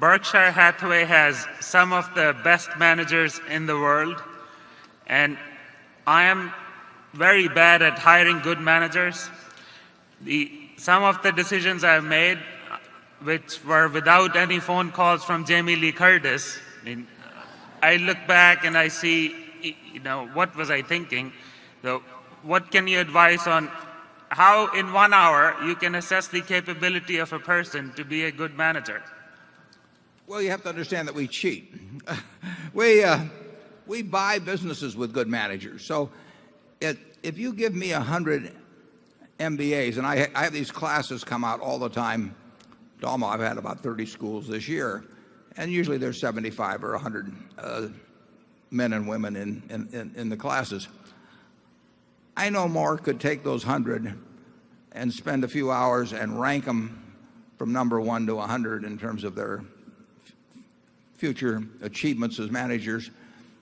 Berkshire Hathaway has some of the best managers in the world, and I am very bad at hiring good managers. Some of the decisions I've made, which were without any phone calls from Jamie Lee Curtis, I look back and I see, what was I thinking? So what can you advise on how in 1 hour you can assess the capability of a person to be a good manager? Well, you have to understand that we cheat. We buy businesses with good managers. So if you give me 100 MBAs, and I have these classes come out all the time, I've had about 30 schools this year, and usually there's 75 or 100 men and women in the classes. I know more could take those 100 and spend a few hours and rank them from number 1 to 100 in terms of their future achievements as managers,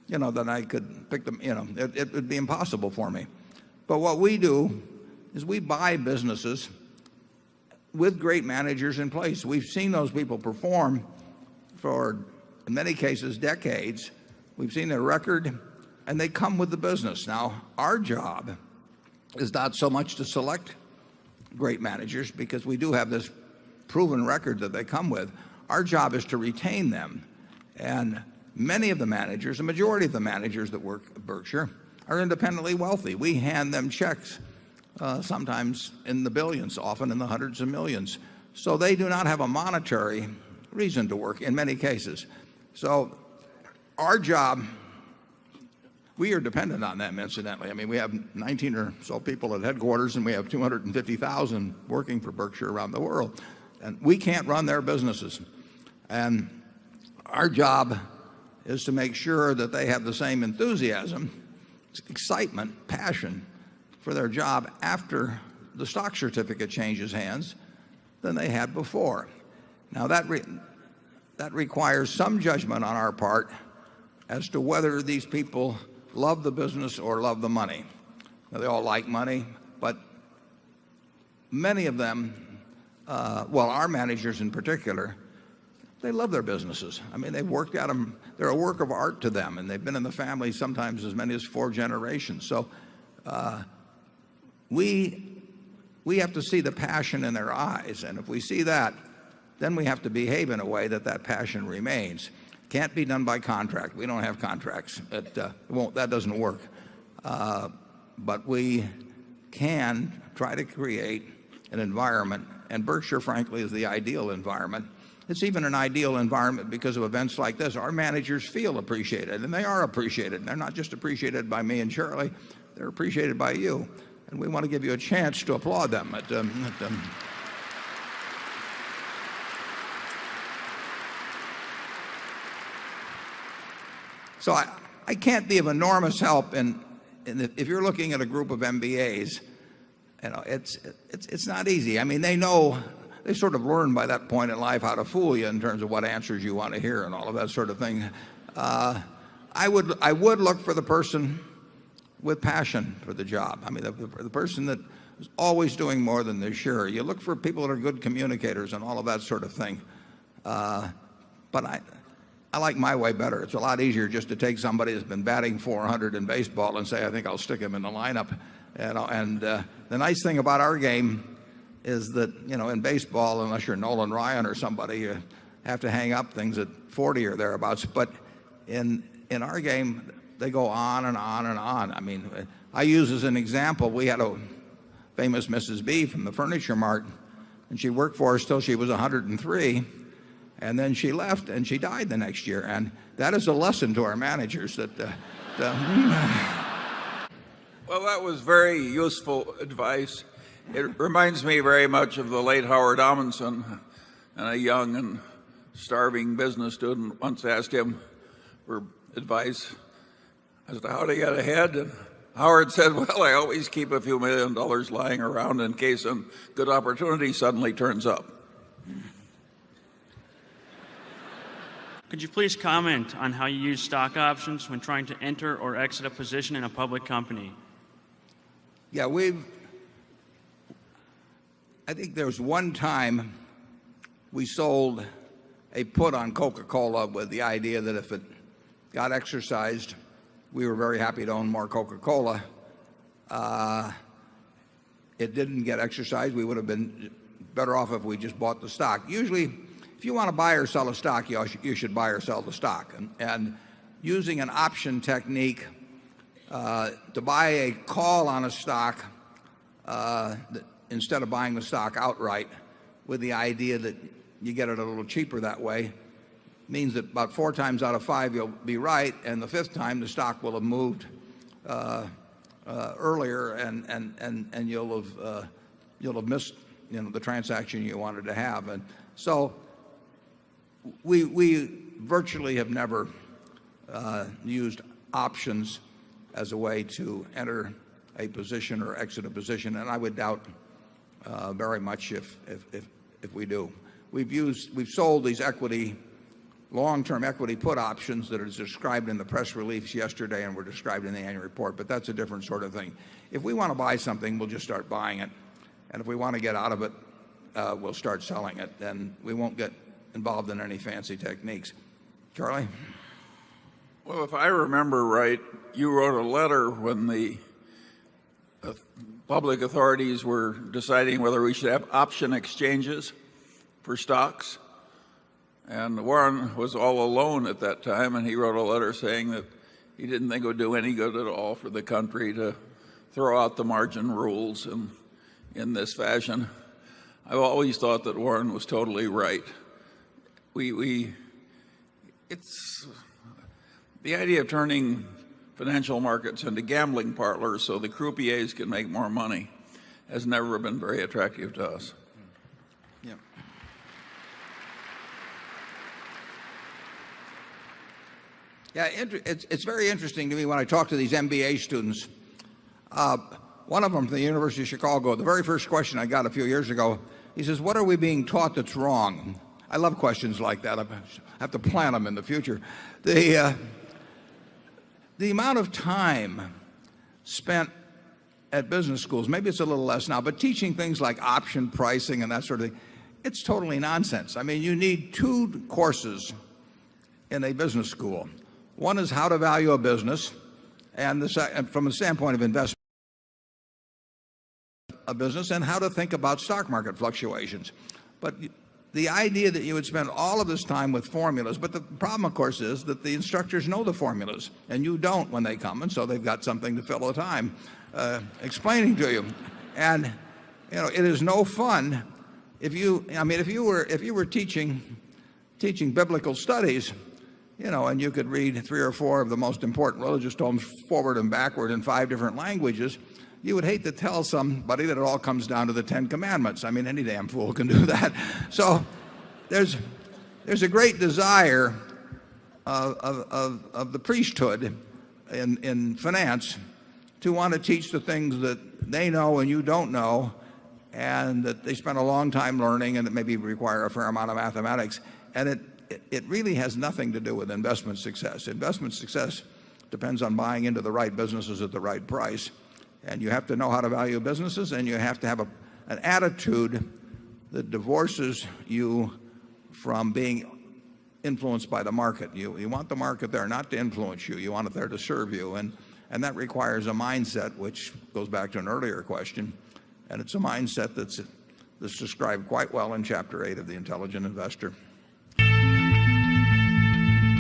than I could pick them. It would be impossible for me. But what we do is we buy businesses with great managers in place. We've seen those people perform for, in many cases, decades. We've seen their record, and they come with the business. Now, our job is not so much to select great managers, because we do have this proven record that they come with. Our job is to retain them. And many of the managers, the majority of the managers that work at Berkshire, are independently wealthy. We hand them checks, sometimes in the billions, often in the hundreds of millions. So they do not have a monetary reason to work in many cases. So our job, we are dependent on them, incidentally. I mean, we have 19 or so people at headquarters, and we have 250,000 working for Berkshire around the world. And we can't run their businesses. And our job is to make sure that they have the same enthusiasm, excitement, passion for their job after the stock certificate changes hands than they had before. Now that requires some judgment on our part as to whether these people love the business or love the money. Now, they all like money, but many of them, our managers in particular, they love their businesses. I mean, they've worked at them. They're a work of art to them, and they've been in the family sometimes as many as 4 generations. So we have to see the passion in their eyes, and if we see that, then we have to behave in a way that passion remains. Can't be done by contract. We don't have contracts. That doesn't work. But we can try to create an environment, and Berkshire, frankly, is the ideal environment. It's even an ideal environment because of events like this. Our managers feel appreciated, and they are appreciated. They're not just appreciated by me and Charlie. They're appreciated by you. And we want to give you a chance to applaud them. So I can't be of enormous help if you're looking at a group of MBAs. It's not easy. I mean, they sort of learn by that point in life how to fool you in terms of what answers you want to hear and all of that sort of thing. I would look for the person with passion for the job. I mean, the person that is always doing more than they're sure. You look for people that are good communicators and all of that sort of thing. But I like my way better. It's a lot easier just to take somebody that's been batting 400 in baseball and say, I think I'll stick him in the lineup. And the nice thing about our game is that, in baseball, unless you're Nolan Ryan or somebody, you have to hang up things at 40 or thereabouts. But in our game, they go on and on and on. I mean, I use as an example, we had a famous Mrs. B from the Furniture Mart, and she worked for us till she was 103, and then she left and she died the next year. And that is a lesson to our managers that Well, that was very useful advice. It reminds me very much of the late Howard Amundsen, and a young and starving business student once asked him for advice as to how to get ahead. And Howard said, well, I always keep a few $1 million lying around in case a good opportunity suddenly turns up. Could you please comment on how you use stock options when trying to enter or exit a position in a public company? Yeah, I think there was one time we sold a put on Coca-Cola with the idea that if it got exercised, we were very happy to own more Coca-Cola. It didn't get exercised. We would have been better off if we just bought the stock. Usually, if you want to buy or sell a stock, you should buy or sell the stock. And using an option technique to buy a call on a stock instead of buying the stock outright with the idea that you get it a little cheaper that way means that about 4 times out of 5 you'll be right, and the 5th time the stock will have moved earlier, and you'll have missed the transaction you wanted to have. And so we virtually have never used options as a way to enter a position or exit a position, and I would doubt very much if we do. We've sold these long-term equity put options that are described in the press release yesterday and were described in the annual report, but that's a different sort of thing. If we want to buy something, we'll just start buying it, and if we want to get out of it, we'll start selling it, and we won't get involved in any fancy techniques. Charlie? Well, if I remember right, you wrote a letter when the public authorities were deciding whether we should have option exchanges for stocks. And Warren was all alone at that time, and he wrote a letter saying that he didn't think it would do any good at all for the country to throw out the margin rules in this fashion. I've always thought that Warren was totally right. It's the idea of turning financial markets into gambling parlors so the croupiers can make more money has never been very attractive to us. Yeah. Yeah, it's very interesting to me when I talk to these MBA students. One of them from the University of Chicago, the very first question I got a few years ago, he says, "What are we being taught that's wrong?" I love questions like that. I have to plan them in the future. The amount of time spent at business schools, maybe it's a little less now, but teaching things like option pricing and that sort of thing, it's totally nonsense. I mean, you need 2 courses in a business school. One is how to value a business, and from the standpoint of investment, a business, and how to think about stock market fluctuations. But the idea that you would spend all of this time with formulas, but the problem, of course, is that the instructors know the formulas, and you don't when they come, and so they've got something to fill the time explaining to you. And it is no fun if you were teaching biblical studies, and you could read 3 or 4 of the most important religious tomes forward and backward in 5 different languages. You would hate to tell somebody that it all comes down to the 10 Commandments. I mean, any damn fool can do that. So there's a great desire of the priesthood in finance to want to teach the things that they know and you don't know, and that they spend a long time learning, and that maybe require a fair amount of mathematics. And it really has nothing to do with investment success. Investment success depends on buying into the right businesses at the right price. And you have to know how to value businesses, and you have to have an attitude that divorces you from being influenced by the market. You want the market there not to influence you. You want it there to serve you. And that requires a mindset, which goes back to an earlier question. And it's a mindset that's described quite well in Chapter 8 of The Intelligent Investor.